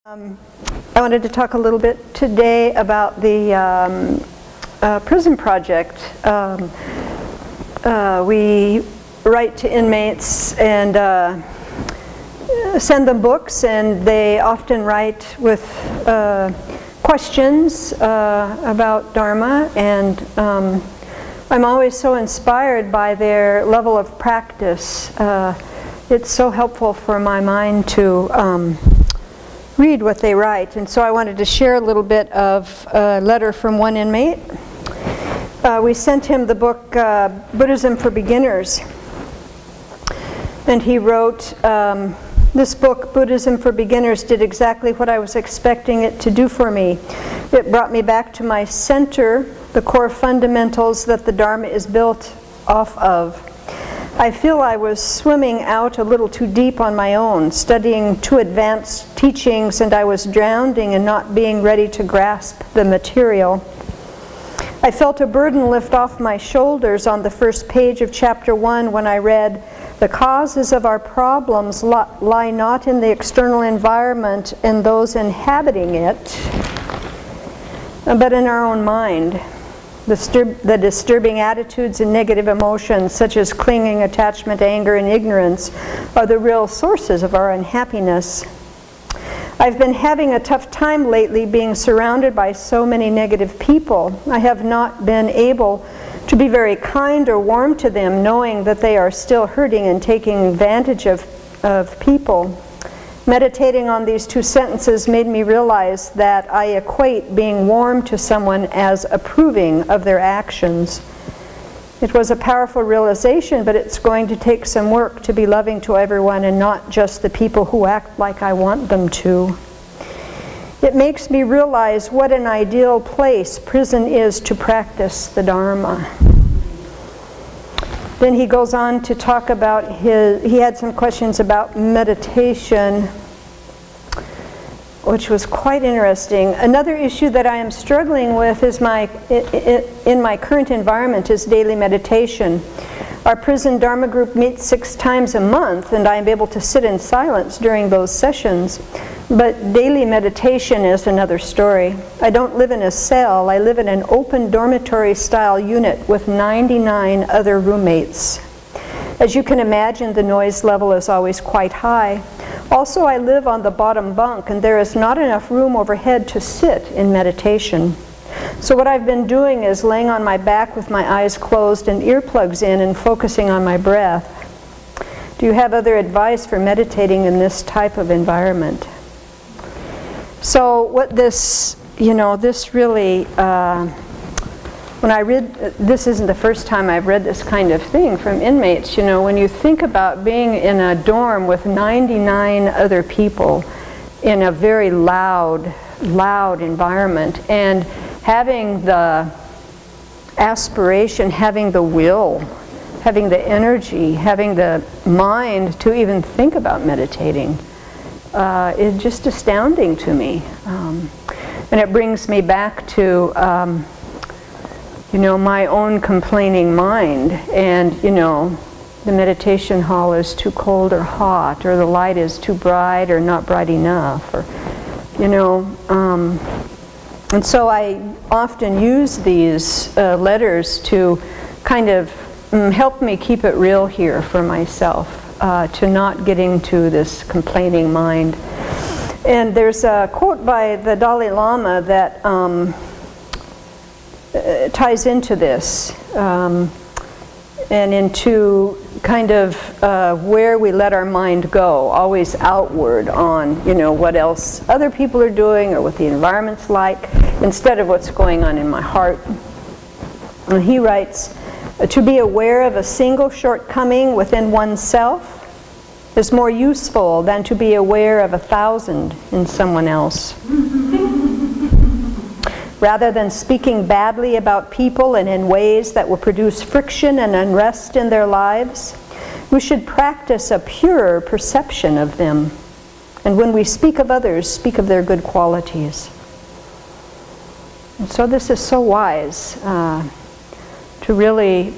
I wanted to talk a little bit today about the prison project. We write to inmates and send them books, and they often write with questions about Dharma, and I'm always so inspired by their level of practice. It's so helpful for my mind to read what they write, and so I wanted to share a little bit of a letter from one inmate. We sent him the book Buddhism for Beginners, and he wrote, this book, Buddhism for Beginners, did exactly what I was expecting it to do for me. It brought me back to my center, the core fundamentals that the Dharma is built off of. I feel I was swimming out a little too deep on my own, studying too advanced teachings, and I was drowning and not being ready to grasp the material. I felt a burden lift off my shoulders on the first page of chapter 1 when I read, "The causes of our problems lie not in the external environment and those inhabiting it, but in our own mind. The disturbing attitudes and negative emotions, such as clinging, attachment, anger, and ignorance, are the real sources of our unhappiness. I've been having a tough time lately being surrounded by so many negative people. I have not been able to be very kind or warm to them, knowing that they are still hurting and taking advantage of people. Meditating on these two sentences made me realize that I equate being warm to someone as approving of their actions. It was a powerful realization, but it's going to take some work to be loving to everyone and not just the people who act like I want them to. It makes me realize what an ideal place prison is to practice the Dharma." Then he goes on to talk about he had some questions about meditation, which was quite interesting. Another issue that I am struggling with is in my current environment is daily meditation. Our prison Dharma group meets 6 times a month, and I am able to sit in silence during those sessions. But daily meditation is another story. I don't live in a cell. I live in an open dormitory-style unit with 99 other roommates. As you can imagine, the noise level is always quite high. Also, I live on the bottom bunk, and there is not enough room overhead to sit in meditation. So what I've been doing is laying on my back with my eyes closed and earplugs in and focusing on my breath. Do you have other advice for meditating in this type of environment? So what this, this really, when I read, this isn't the first time I've read this kind of thing from inmates. When you think about being in a dorm with 99 other people in a very loud environment, and having the aspiration, having the will, having the energy, having the mind to even think about meditating, is just astounding to me. And it brings me back to my own complaining mind, and the meditation hall is too cold or hot, or the light is too bright or not bright enough, or and so I often use these letters to kind of help me keep it real here for myself, to not get into this complaining mind. And there's a quote by the Dalai Lama that ties into this, and into kind of where we let our mind go, always outward on, what else other people are doing or what the environment's like, instead of what's going on in my heart. And he writes, "To be aware of a single shortcoming within oneself is more useful than to be aware of 1,000 in someone else. Rather than speaking badly about people and in ways that will produce friction and unrest in their lives, we should practice a purer perception of them. And when we speak of others, speak of their good qualities." And so this is so wise, to really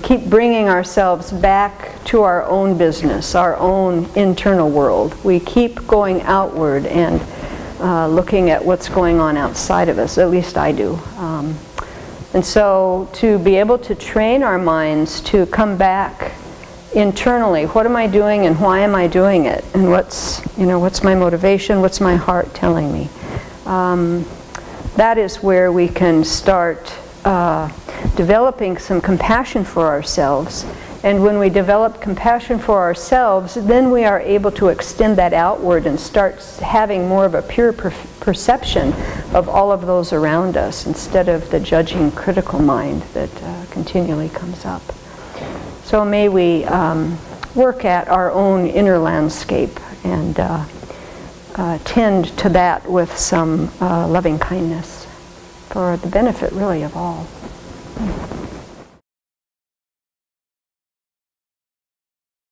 keep bringing ourselves back to our own business, our own internal world. We keep going outward and looking at what's going on outside of us. At least I do. And so to be able to train our minds to come back internally, what am I doing and why am I doing it? And what's my motivation? What's my heart telling me? That is where we can start developing some compassion for ourselves. And when we develop compassion for ourselves, then we are able to extend that outward and start having more of a pure perception of all of those around us instead of the judging, critical mind that continually comes up. So may we work at our own inner landscape and tend to that with some loving kindness for the benefit really of all.